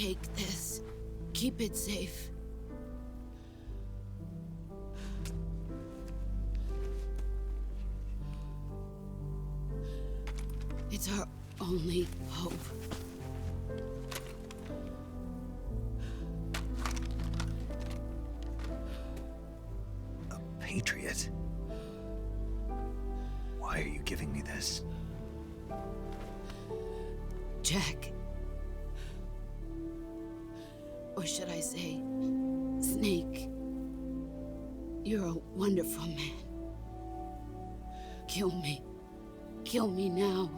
Take this. Keep it safe. It's our only hope. A patriot? Why are you giving me this? Jack. Or should I say, Snake. You're a wonderful man. Kill me. Kill me now.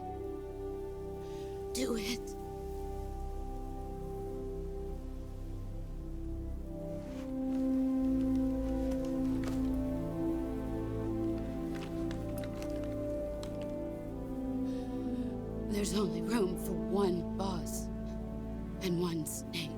Do it. There's only room for one boss and one snake.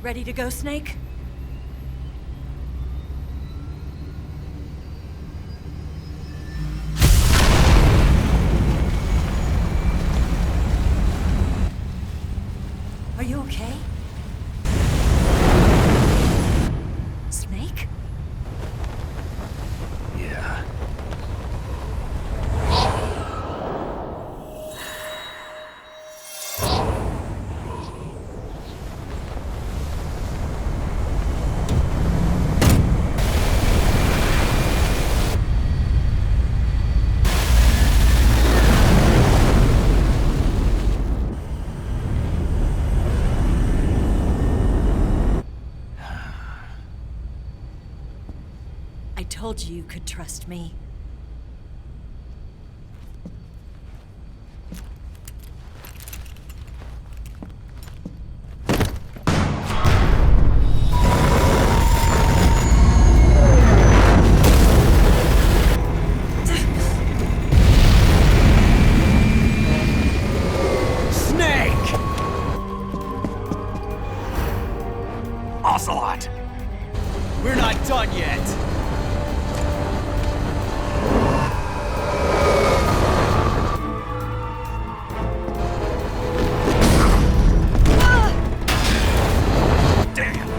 Ready to go, Snake? Are you okay? Snake? Yeah. I told you you could trust me. Ocelot! We're not done yet! Damn!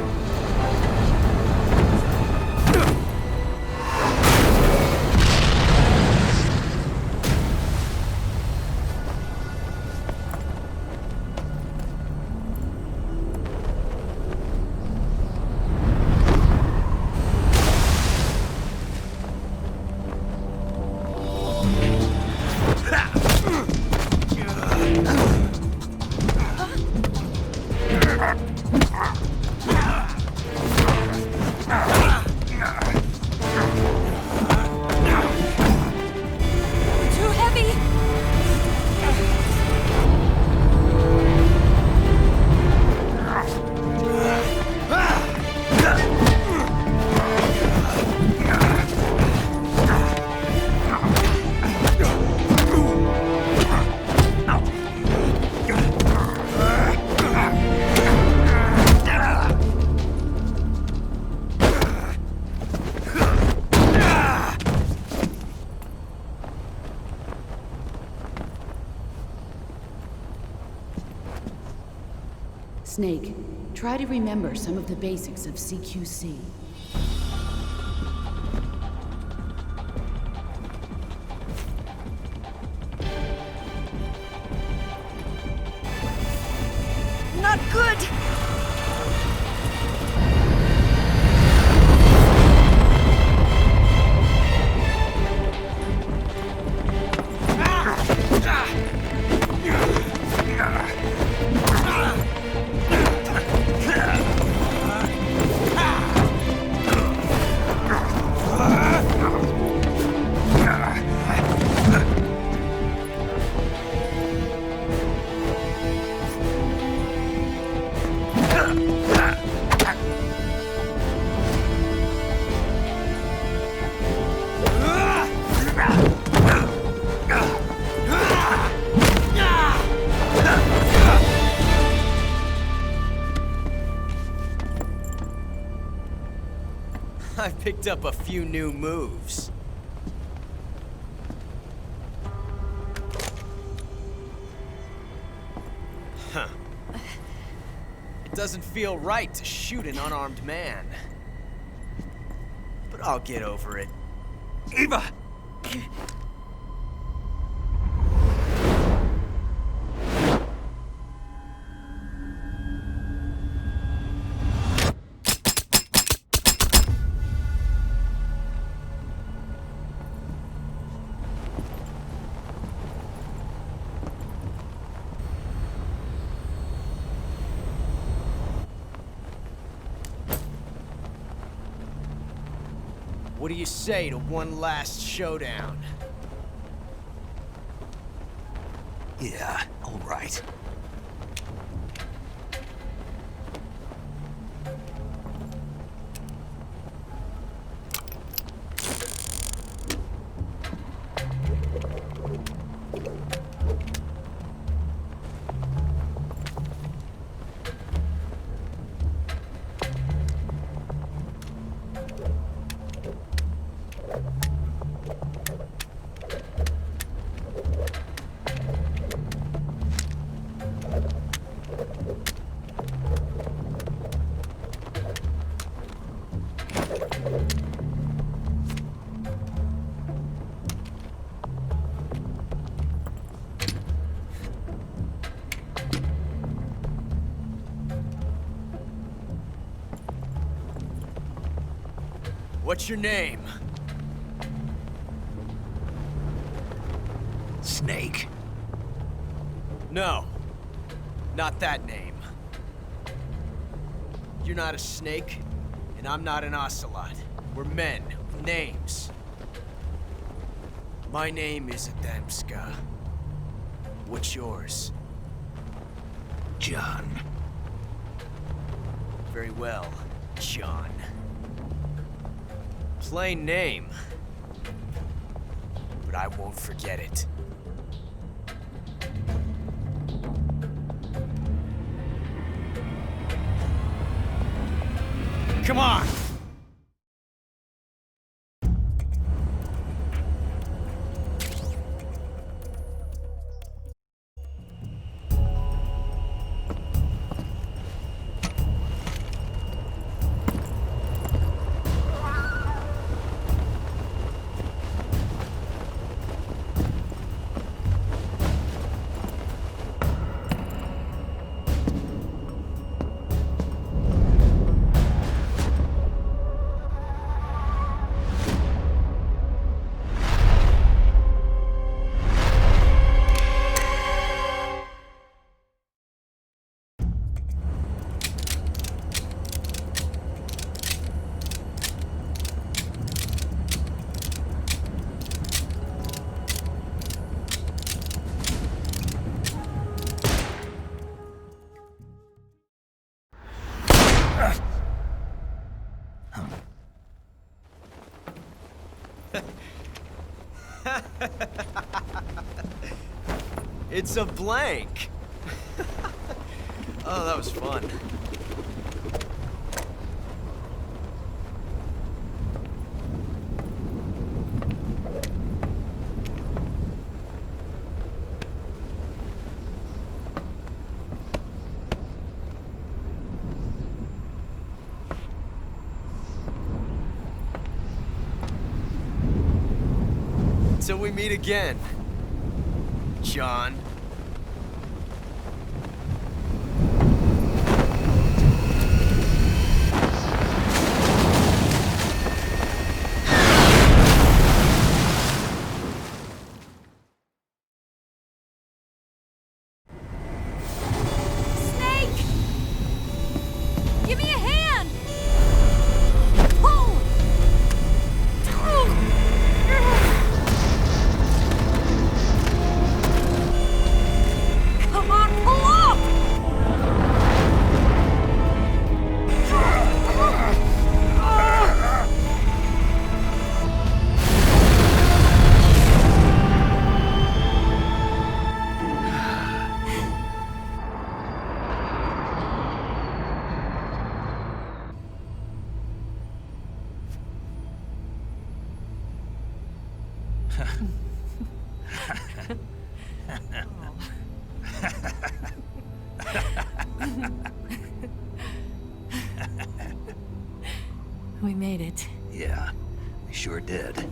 Snake, try to remember some of the basics of CQC. Not good! I've picked up a few new moves. Huh. It doesn't feel right to shoot an unarmed man. But I'll get over it. Eva! What do you say to one last showdown? Yeah, all right. What's your name? Snake. No. Not that name. You're not a snake, and I'm not an ocelot. We're men with names. My name is Adamska. What's yours? John. Very well, John. Plain name. But I won't forget it. Come on! It's a blank. Oh, that was fun. Until we meet again, John. Give me a hand! Pull! Come on, pull up! We made it. Yeah, we sure did.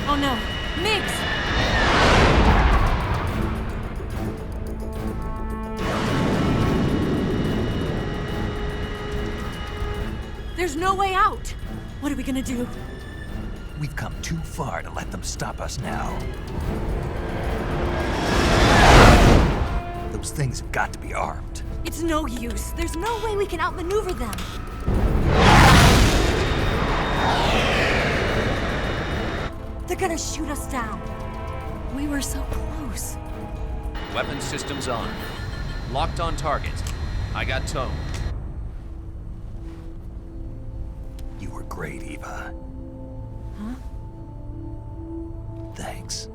Oh no, Miggs! There's no way out! What are we gonna do? We've come too far to let them stop us now. Those things have got to be armed. It's no use. There's no way we can outmaneuver them. They're gonna shoot us down. We were so close. Weapon systems on. Locked on target. I got tone. You were great, Eva. Huh? Thanks.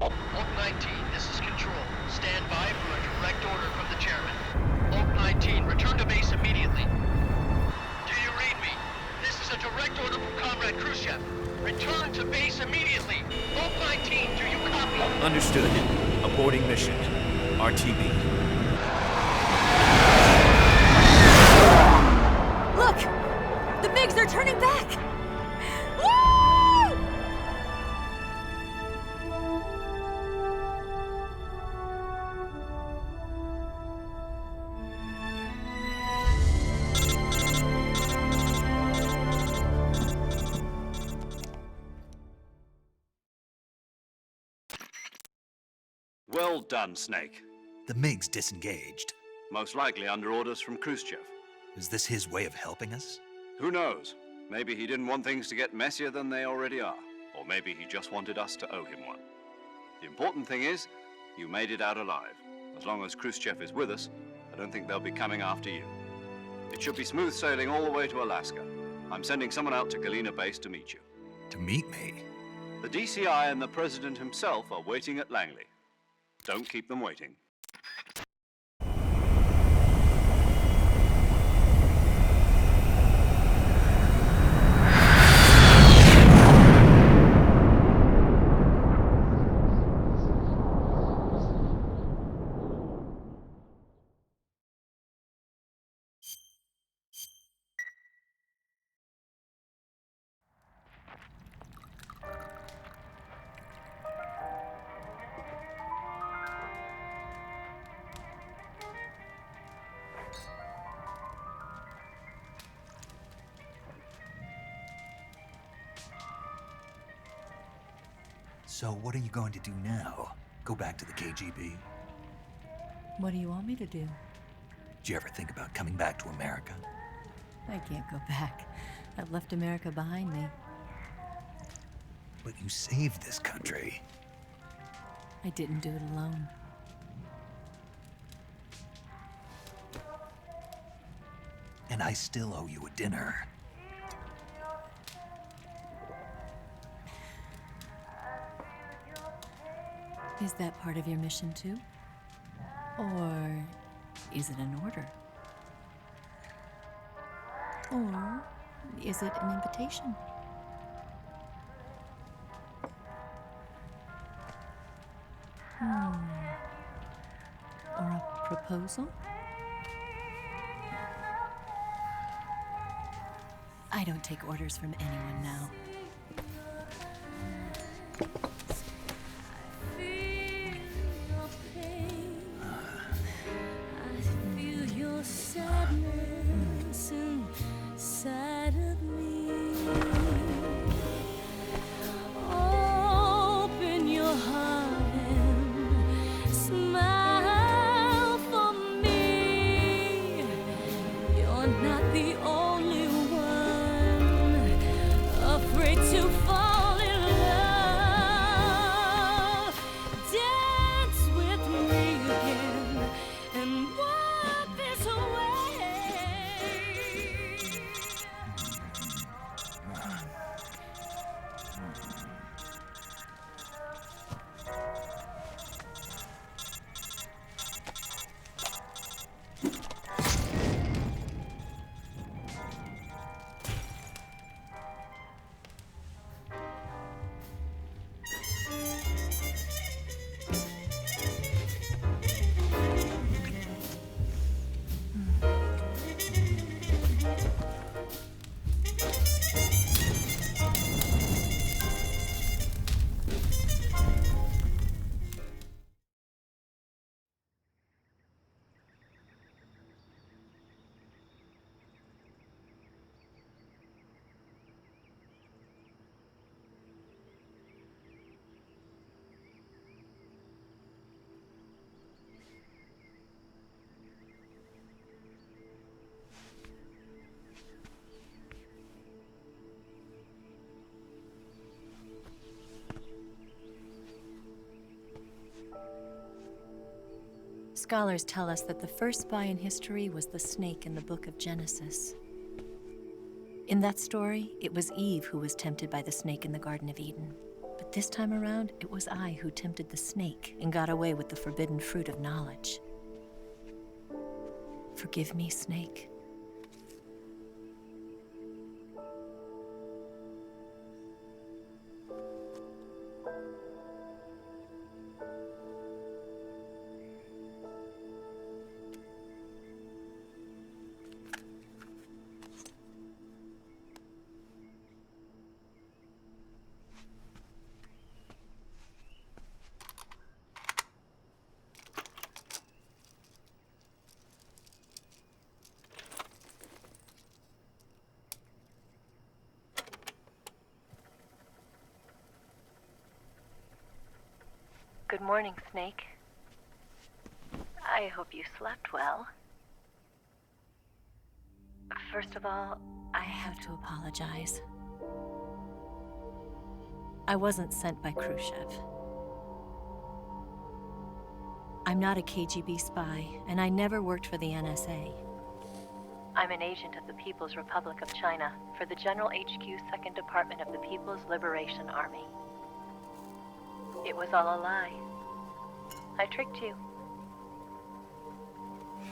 Oak 19, this is Control. Stand by for a direct order from the chairman. Oak 19, return to base immediately. Do you read me? This is a direct order from Comrade Khrushchev. Return to base immediately. Oak 19, do you copy? Understood. Aborting mission. RTB. Look! The MiGs are turning back! Woo! Well done, Snake. The MiGs disengaged. Most likely under orders from Khrushchev. Is this his way of helping us? Who knows? Maybe he didn't want things to get messier than they already are. Or maybe he just wanted us to owe him one. The important thing is, you made it out alive. As long as Khrushchev is with us, I don't think they'll be coming after you. It should be smooth sailing all the way to Alaska. I'm sending someone out to Galena Base to meet you. To meet me? The DCI and the President himself are waiting at Langley. Don't keep them waiting. So what are you going to do now? Go back to the KGB? What do you want me to do? Did you ever think about coming back to America? I can't go back. I've left America behind me. But you saved this country. I didn't do it alone. And I still owe you a dinner. Is that part of your mission too? Or is it an order? Or is it an invitation? Or a proposal? I don't take orders from anyone now. Scholars tell us that the first spy in history was the snake in the book of Genesis. In that story, it was Eve who was tempted by the snake in the Garden of Eden. But this time around, it was I who tempted the snake and got away with the forbidden fruit of knowledge. Forgive me, snake. Good morning, Snake. I hope you slept well. First of all, I have to apologize. I wasn't sent by Khrushchev. I'm not a KGB spy, and I never worked for the NSA. I'm an agent of the People's Republic of China for the General HQ 2nd Department of the People's Liberation Army. It was all a lie. I tricked you.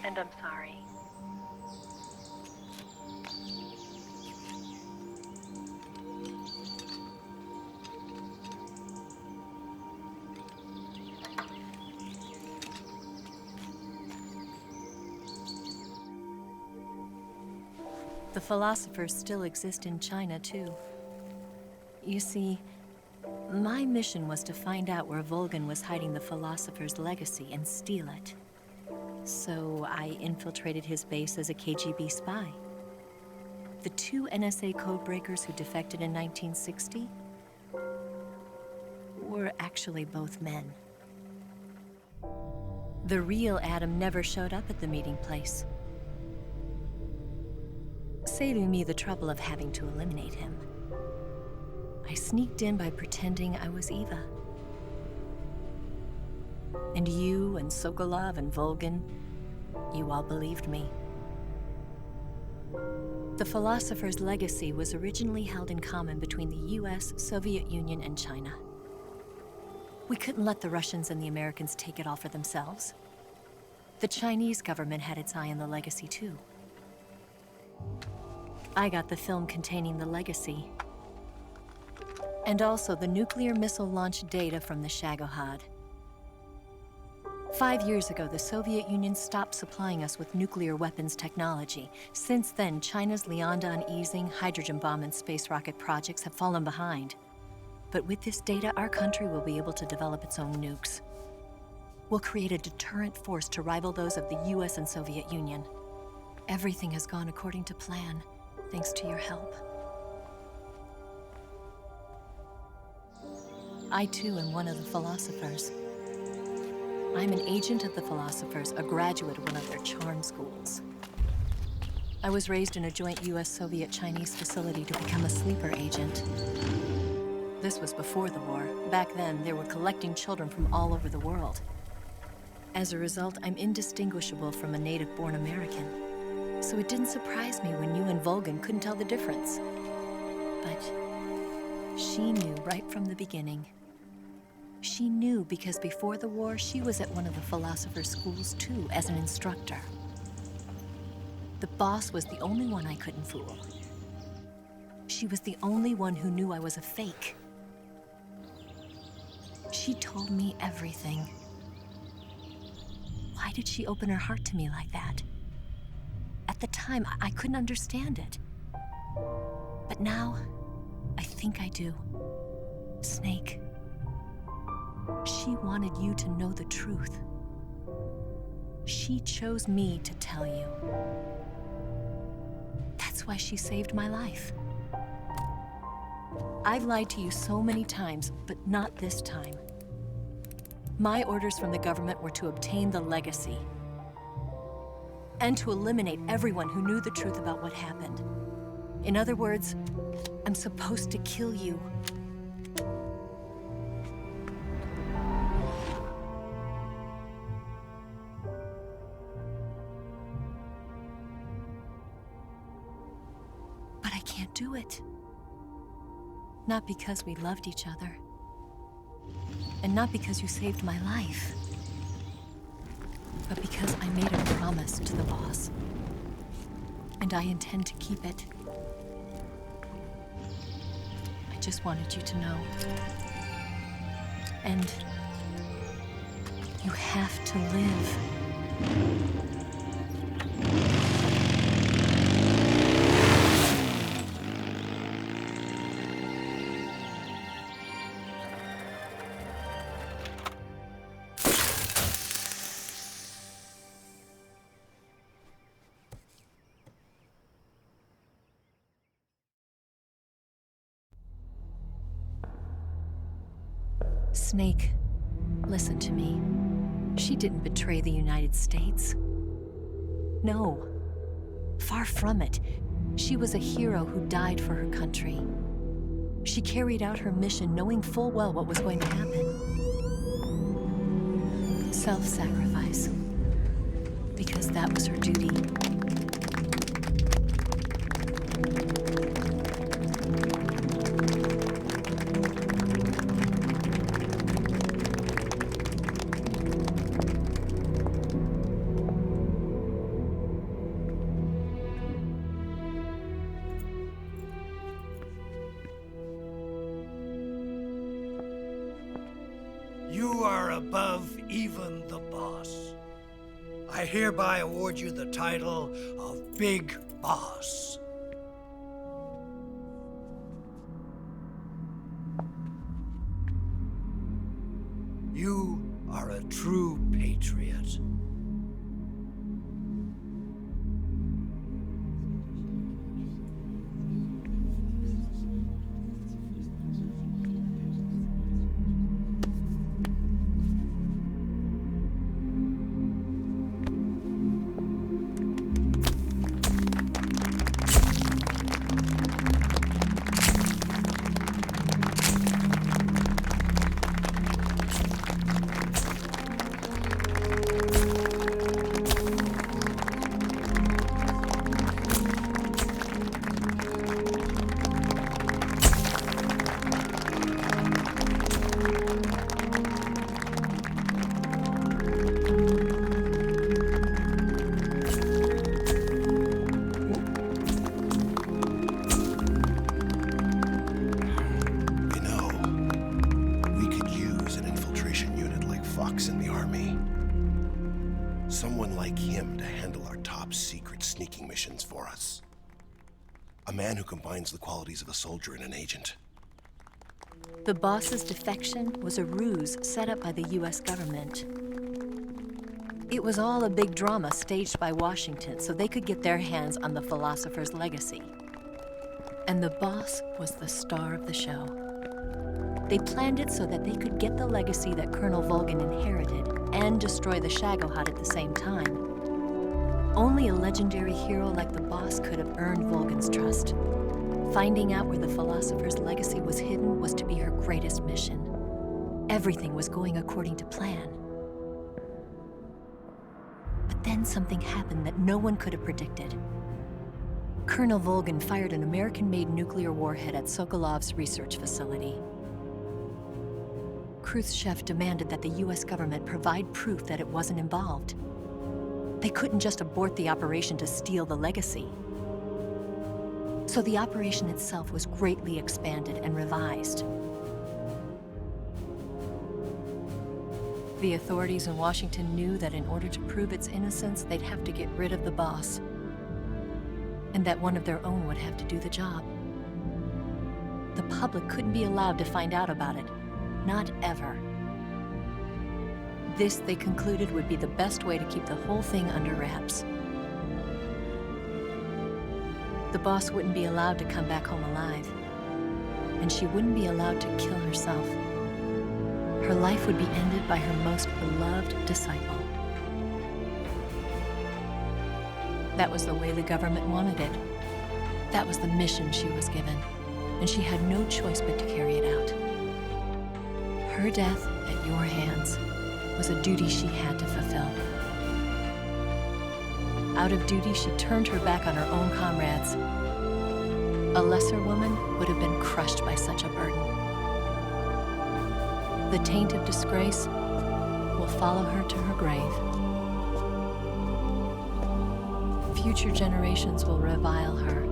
And I'm sorry. The philosophers still exist in China, too. You see, my mission was to find out where Volgin was hiding the philosopher's legacy and steal it. So I infiltrated his base as a KGB spy. The two NSA codebreakers who defected in 1960 were actually both men. The real Adam never showed up at the meeting place, saving me the trouble of having to eliminate him. I sneaked in by pretending I was Eva. And you and Sokolov and Volgin, you all believed me. The philosopher's legacy was originally held in common between the US, Soviet Union, and China. We couldn't let the Russians and the Americans take it all for themselves. The Chinese government had its eye on the legacy too. I got the film containing the legacy, and also the nuclear missile launch data from the SAGA. 5 years ago, the Soviet Union stopped supplying us with nuclear weapons technology. Since then, China's Liaodong easing, hydrogen bomb, and space rocket projects have fallen behind. But with this data, our country will be able to develop its own nukes. We'll create a deterrent force to rival those of the US and Soviet Union. Everything has gone according to plan, thanks to your help. I too am one of the philosophers. I'm an agent of the philosophers, a graduate of one of their charm schools. I was raised in a joint US-Soviet-Chinese facility to become a sleeper agent. This was before the war. Back then, they were collecting children from all over the world. As a result, I'm indistinguishable from a native-born American. So it didn't surprise me when you and Volgan couldn't tell the difference. But she knew right from the beginning. She knew because before the war, she was at one of the philosopher's schools too, as an instructor. The boss was the only one I couldn't fool. She was the only one who knew I was a fake. She told me everything. Why did she open her heart to me like that? At the time, I couldn't understand it. But now, I think I do. Snake, she wanted you to know the truth. She chose me to tell you. That's why she saved my life. I've lied to you so many times, but not this time. My orders from the government were to obtain the legacy and to eliminate everyone who knew the truth about what happened. In other words, I'm supposed to kill you. But I can't do it. Not because we loved each other. And not because you saved my life. But because I made a promise to the boss. And I intend to keep it. I just wanted you to know. And you have to live. Snake, listen to me. She didn't betray the United States. No, far from it. She was a hero who died for her country. She carried out her mission knowing full well what was going to happen. Self-sacrifice. Because that was her duty. You are above even the boss. I hereby award you the title of Big Boss. You are a true patriot. box in the army. Someone like him to handle our top secret sneaking missions for us. A man who combines the qualities of a soldier and an agent. The boss's defection was a ruse set up by the US government. It was all a big drama staged by Washington so they could get their hands on the philosopher's legacy. And the boss was the star of the show. They planned it so that they could get the legacy that Colonel Volgin inherited and destroy the Shagohod at the same time. Only a legendary hero like the boss could have earned Volgin's trust. Finding out where the philosopher's legacy was hidden was to be her greatest mission. Everything was going according to plan. But then something happened that no one could have predicted. Colonel Volgin fired an American-made nuclear warhead at Sokolov's research facility. Khrushchev demanded that the US government provide proof that it wasn't involved. They couldn't just abort the operation to steal the legacy. So the operation itself was greatly expanded and revised. The authorities in Washington knew that in order to prove its innocence, they'd have to get rid of the boss, and that one of their own would have to do the job. The public couldn't be allowed to find out about it. Not ever. This, they concluded, would be the best way to keep the whole thing under wraps. The boss wouldn't be allowed to come back home alive, and she wouldn't be allowed to kill herself. Her life would be ended by her most beloved disciple. That was the way the government wanted it. That was the mission she was given, and she had no choice but to carry it out. Her death at your hands was a duty she had to fulfill. Out of duty, she turned her back on her own comrades. A lesser woman would have been crushed by such a burden. The taint of disgrace will follow her to her grave. Future generations will revile her.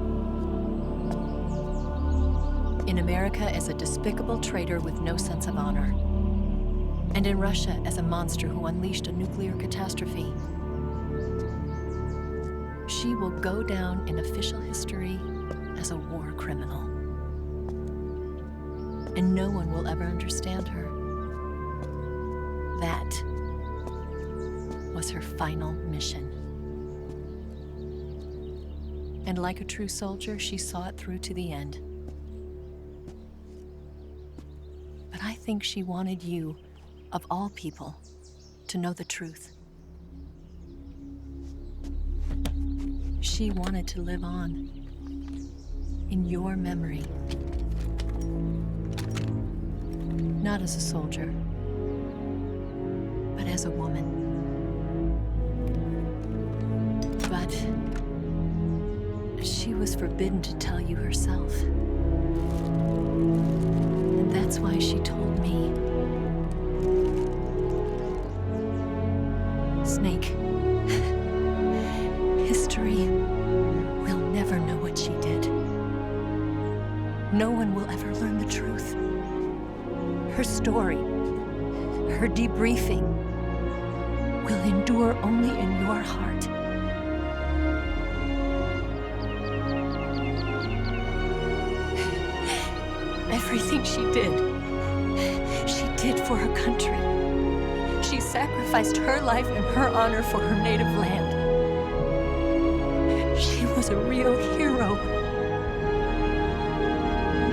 In America as a despicable traitor with no sense of honor. And in Russia as a monster who unleashed a nuclear catastrophe. She will go down in official history as a war criminal. And no one will ever understand her. That was her final mission. And like a true soldier, she saw it through to the end. But I think she wanted you, of all people, to know the truth. She wanted to live on in your memory. Not as a soldier, but as a woman. But she was forbidden to tell you herself. And that's why she told me. Snake, history will never know what she did. No one will ever learn the truth. Her story, her debriefing, will endure only in your heart. Everything she did for her country. She sacrificed her life and her honor for her native land. She was a real hero.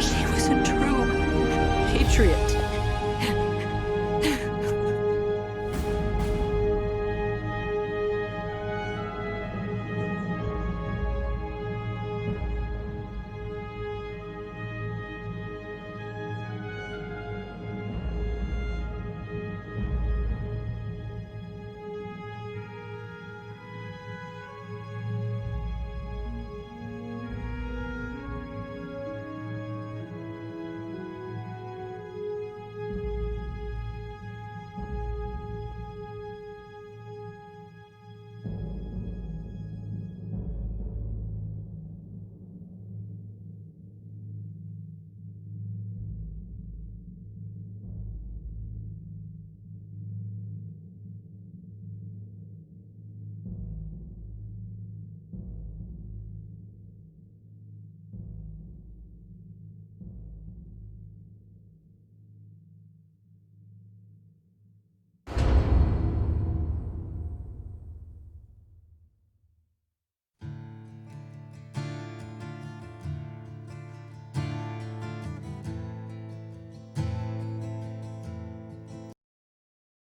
She was a true patriot.